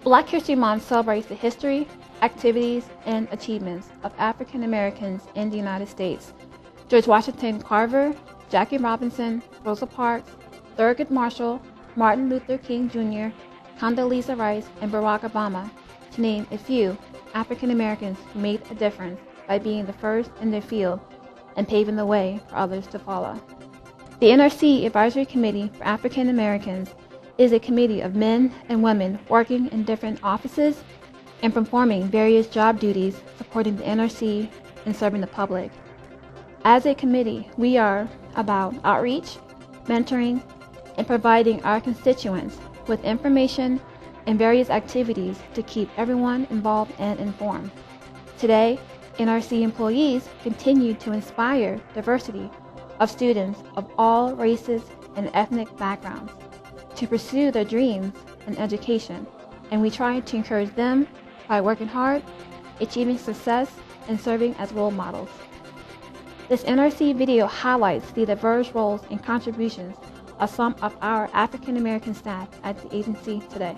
Black History Month celebrates the history, activities, and achievements of African Americans in the United States. George Washington Carver, Jackie Robinson, Rosa Parks, Thurgood Marshall, Martin Luther King Jr., Condoleezza Rice, and Barack Obama, to name a few African Americans who made a difference by being the first in their field and paving the way for others to follow. The NRC Advisory Committee for African Americans is a committee of men and women working in different offices and performing various job duties supporting the NRC and serving the public. As a committee, we are about outreach, mentoring, and providing our constituents with information and various activities to keep everyone involved and informed. Today, NRC employees continue to inspire diversity of students of all races and ethnic backgrounds to pursue their dreams in education, and we try to encourage them by working hard, achieving success, and serving as role models. This NRC video highlights the diverse roles and contributions of some of our African American staff at the agency today.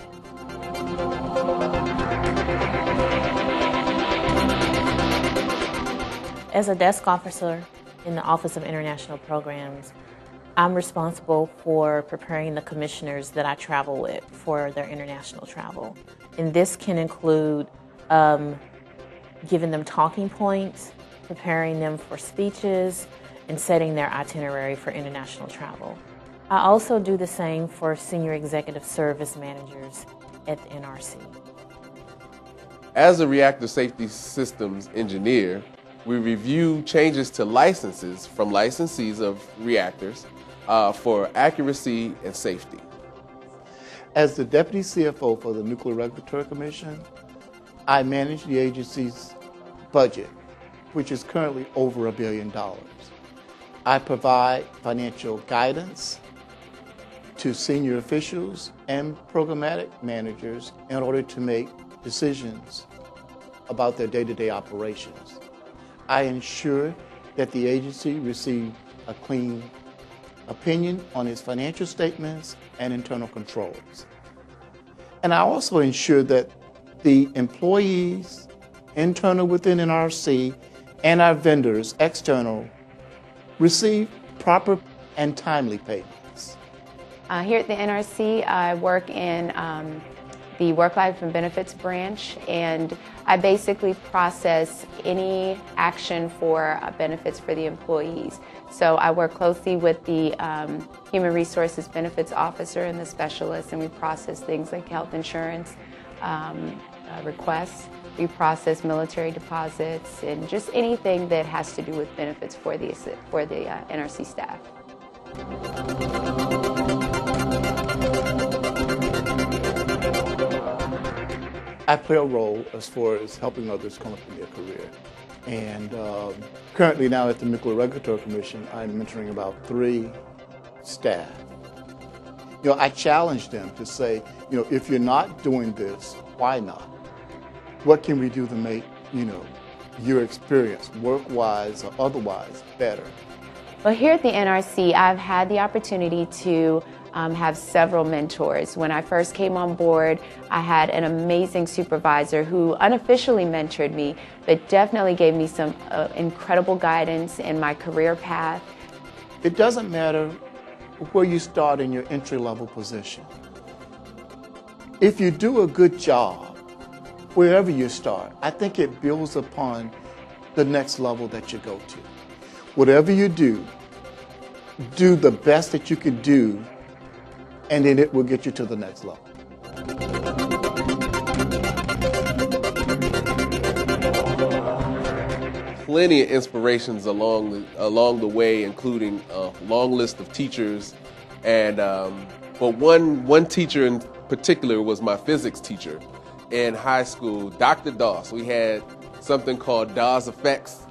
As a desk officer in the Office of International Programs, I'm responsible for preparing the commissioners that I travel with for their international travel. And this can include giving them talking points, preparing them for speeches, and setting their itinerary for international travel. I also do the same for senior executive service managers at the NRC. As a reactor safety systems engineer, we review changes to licenses from licensees of reactors for accuracy and safety. As the Deputy CFO for the Nuclear Regulatory Commission, I manage the agency's budget, which is currently over $1 billion. I provide financial guidance to senior officials and programmatic managers in order to make decisions about their day-to-day operations. I ensure that the agency receives a clean opinion on its financial statements and internal controls. And I also ensure that the employees, internal within NRC, and our vendors, external, receive proper and timely payments. Here at the NRC, I work in the Work Life and Benefits branch, and I basically process any action for benefits for the employees. So I work closely with the Human Resources Benefits Officer and the specialist, and we process things like health insurance requests. We process military deposits and just anything that has to do with benefits for the NRC staff. I play a role as far as helping others come up in their career. And currently now at the Nuclear Regulatory Commission, I'm mentoring about 3 staff. I challenge them to say, if you're not doing this, why not? What can we do to make, your experience, work-wise or otherwise, better? Well, here at the NRC, I've had the opportunity to have several mentors. When I first came on board, I had an amazing supervisor who unofficially mentored me, but definitely gave me some incredible guidance in my career path. It doesn't matter where you start in your entry-level position. If you do a good job, wherever you start, I think it builds upon the next level that you go to. Whatever you do the best that you can do, and then it will get you to the next level. Plenty of inspirations along the way, including a long list of teachers, and but one teacher in particular was my physics teacher in high school, Dr. Doss. We had something called Dawes Effects,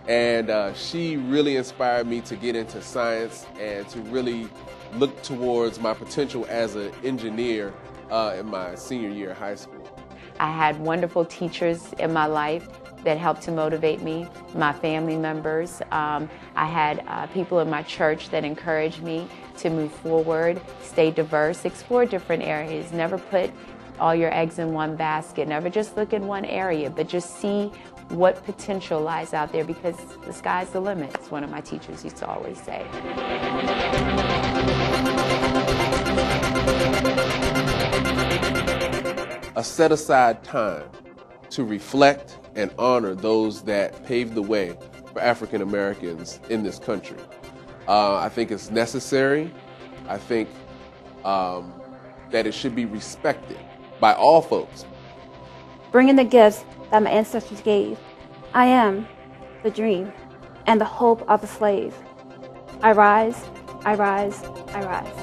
and she really inspired me to get into science and to really look towards my potential as an engineer in my senior year of high school. I had wonderful teachers in my life that helped to motivate me, my family members. I had people in my church that encouraged me to move forward, stay diverse, explore different areas, never put all your eggs in one basket. Never just look in one area, but just see what potential lies out there, because the sky's the limit, as one of my teachers used to always say. A set-aside time to reflect and honor those that paved the way for African Americans in this country. I think it's necessary. I think that it should be respected by all folks. Bringing the gifts that my ancestors gave. I am the dream and the hope of the slave. I rise, I rise, I rise.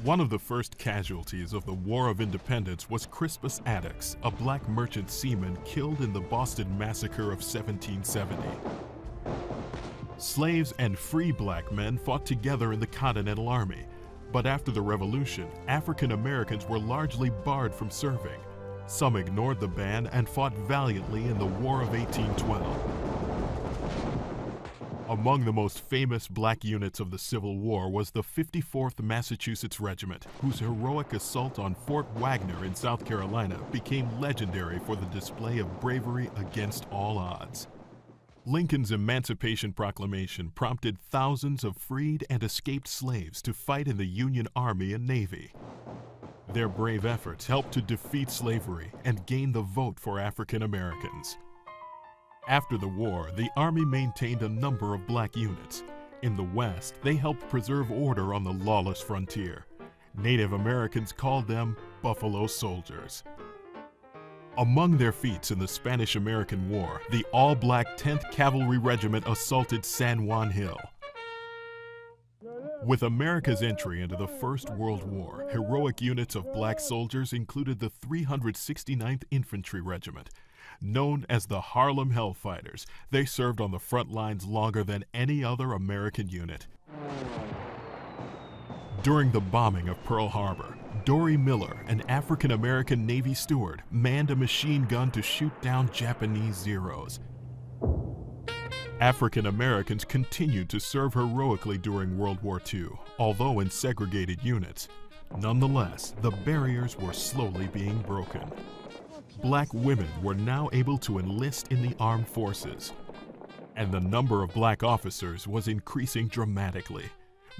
One of the first casualties of the War of Independence was Crispus Attucks, a black merchant seaman killed in the Boston Massacre of 1770. Slaves and free black men fought together in the Continental Army, but after the Revolution, African Americans were largely barred from serving. Some ignored the ban and fought valiantly in the War of 1812. Among the most famous black units of the Civil War was the 54th Massachusetts Regiment, whose heroic assault on Fort Wagner in South Carolina became legendary for the display of bravery against all odds. Lincoln's Emancipation Proclamation prompted thousands of freed and escaped slaves to fight in the Union Army and Navy. Their brave efforts helped to defeat slavery and gain the vote for African Americans. After the war, the Army maintained a number of black units. In the West, they helped preserve order on the lawless frontier. Native Americans called them Buffalo Soldiers. Among their feats in the Spanish-American War, the all-black 10th Cavalry Regiment assaulted San Juan Hill. With America's entry into the First World War, heroic units of black soldiers included the 369th Infantry Regiment. Known as the Harlem Hellfighters, they served on the front lines longer than any other American unit. During the bombing of Pearl Harbor, Dory Miller, an African-American Navy steward, manned a machine gun to shoot down Japanese Zeros. African Americans continued to serve heroically during World War II, although in segregated units. Nonetheless, the barriers were slowly being broken. Black women were now able to enlist in the armed forces, and the number of black officers was increasing dramatically.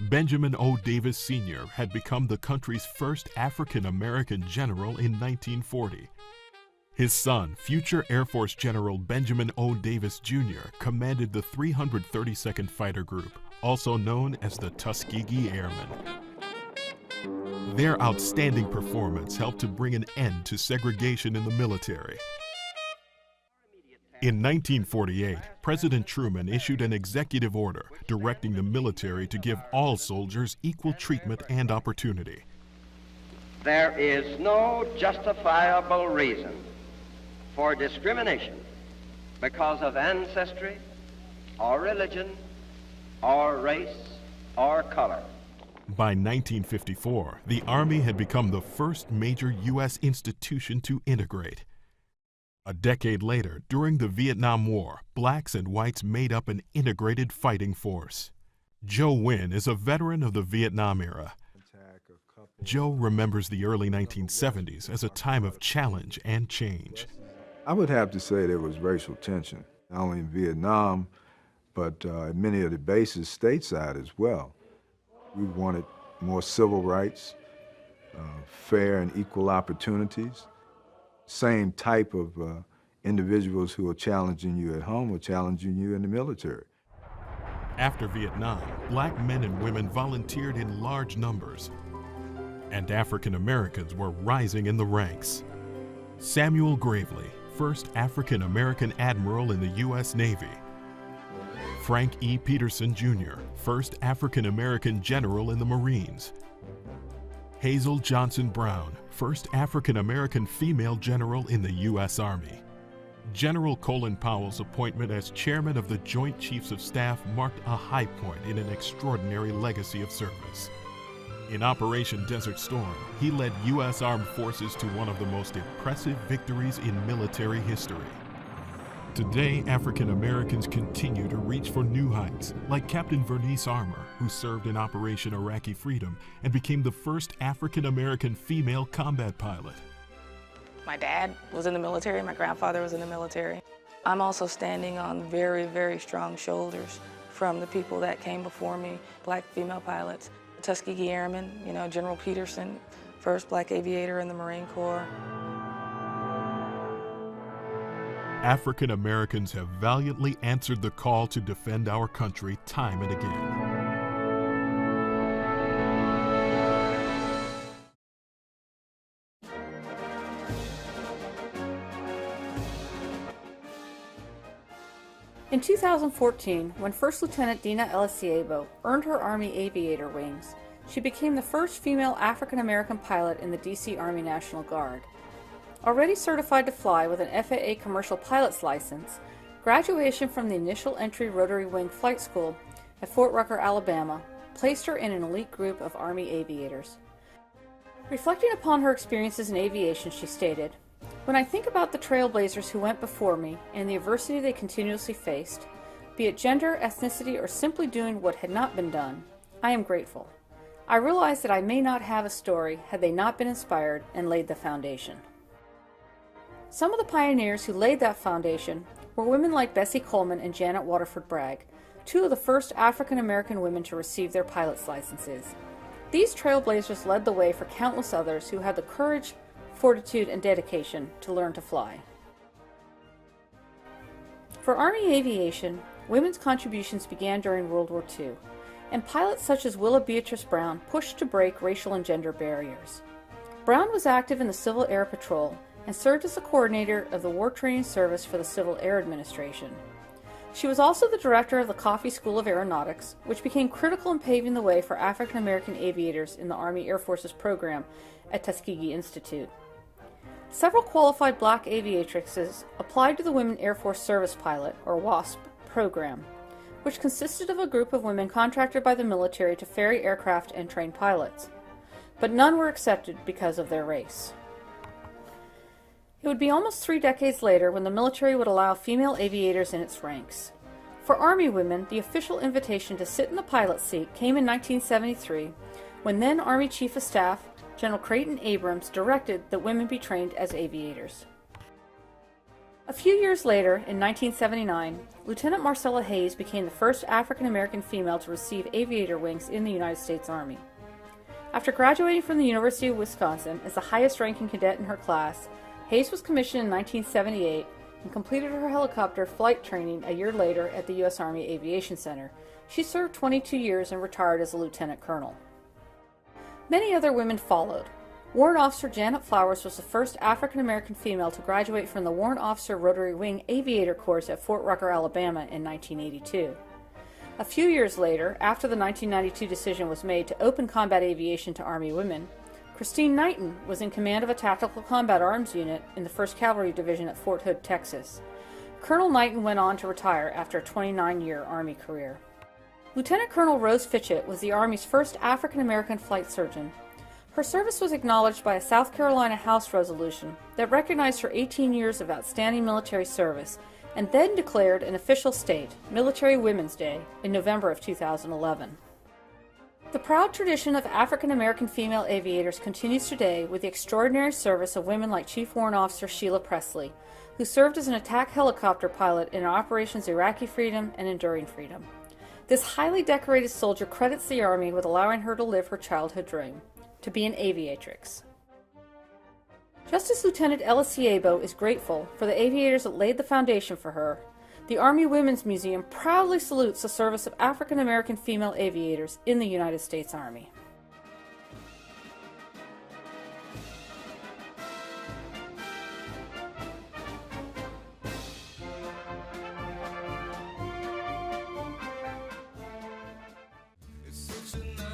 Benjamin O. Davis Sr. had become the country's first African-American general in 1940. His son, future Air Force General Benjamin O. Davis Jr., commanded the 332nd Fighter Group, also known as the Tuskegee Airmen. Their outstanding performance helped to bring an end to segregation in the military. In 1948, President Truman issued an executive order directing the military to give all soldiers equal treatment and opportunity. There is no justifiable reason for discrimination because of ancestry, or religion, or race, or color. By 1954, the Army had become the first major U.S. institution to integrate. A decade later, during the Vietnam War, blacks and whites made up an integrated fighting force. Joe Wynn is a veteran of the Vietnam era. Joe remembers the early 1970s as a time of challenge and change. I would have to say there was racial tension, not only in Vietnam, but at many of the bases stateside as well. We wanted more civil rights, fair and equal opportunities. Same type of individuals who are challenging you at home were challenging you in the military. After Vietnam, black men and women volunteered in large numbers, and African Americans were rising in the ranks. Samuel Gravely, first African American admiral in the U.S. Navy. Frank E. Peterson, Jr., first African American general in the Marines. Hazel Johnson Brown, first African American female general in the U.S. Army. General Colin Powell's appointment as chairman of the Joint Chiefs of Staff marked a high point in an extraordinary legacy of service. In Operation Desert Storm, he led U.S. Armed Forces to one of the most impressive victories in military history. Today, African Americans continue to reach for new heights, like Captain Vernice Armour, who served in Operation Iraqi Freedom and became the first African American female combat pilot. My dad was in the military, my grandfather was in the military. I'm also standing on very, very strong shoulders from the people that came before me, black female pilots. Tuskegee Airmen, General Peterson, first black aviator in the Marine Corps. African Americans have valiantly answered the call to defend our country time and again. In 2014, when First Lieutenant Dina Elisiebo earned her Army Aviator wings, she became the first female African-American pilot in the D.C. Army National Guard. Already certified to fly with an FAA commercial pilot's license, graduation from the Initial Entry Rotary Wing Flight School at Fort Rucker, Alabama, placed her in an elite group of Army aviators. Reflecting upon her experiences in aviation, she stated, "When I think about the trailblazers who went before me and the adversity they continuously faced, be it gender, ethnicity, or simply doing what had not been done, I am grateful. I realize that I may not have a story had they not been inspired and laid the foundation." Some of the pioneers who laid that foundation were women like Bessie Coleman and Janet Waterford Bragg, two of the first African American women to receive their pilot's licenses. These trailblazers led the way for countless others who had the courage, fortitude, and dedication to learn to fly. For Army aviation, women's contributions began during World War II, and pilots such as Willa Beatrice Brown pushed to break racial and gender barriers. Brown was active in the Civil Air Patrol and served as the coordinator of the War Training Service for the Civil Air Administration. She was also the director of the Coffey School of Aeronautics, which became critical in paving the way for African American aviators in the Army Air Force's program at Tuskegee Institute. Several qualified black aviatrixes applied to the Women Air Force Service Pilot, or WASP, program, which consisted of a group of women contracted by the military to ferry aircraft and train pilots. But none were accepted because of their race. It would be almost 3 decades later when the military would allow female aviators in its ranks. For Army women, the official invitation to sit in the pilot seat came in 1973, when then Army Chief of Staff General Creighton Abrams directed that women be trained as aviators. A few years later, in 1979, Lieutenant Marcella Hayes became the first African American female to receive aviator wings in the United States Army. After graduating from the University of Wisconsin as the highest-ranking cadet in her class, Hayes was commissioned in 1978 and completed her helicopter flight training a year later at the U.S. Army Aviation Center. She served 22 years and retired as a lieutenant colonel. Many other women followed. Warrant Officer Janet Flowers was the first African American female to graduate from the Warrant Officer Rotary Wing Aviator Course at Fort Rucker, Alabama in 1982. A few years later, after the 1992 decision was made to open combat aviation to Army women, Christine Knighton was in command of a tactical combat arms unit in the 1st Cavalry Division at Fort Hood, Texas. Colonel Knighton went on to retire after a 29-year Army career. Lieutenant Colonel Rose Fitchett was the Army's first African American flight surgeon. Her service was acknowledged by a South Carolina House resolution that recognized her 18 years of outstanding military service and then declared an official state, Military Women's Day, in November of 2011. The proud tradition of African American female aviators continues today with the extraordinary service of women like Chief Warrant Officer Sheila Presley, who served as an attack helicopter pilot in Operations Iraqi Freedom and Enduring Freedom. This highly decorated soldier credits the Army with allowing her to live her childhood dream, to be an aviatrix. Just as Lieutenant Elisiebo is grateful for the aviators that laid the foundation for her, the Army Women's Museum proudly salutes the service of African American female aviators in the United States Army. It's such a nice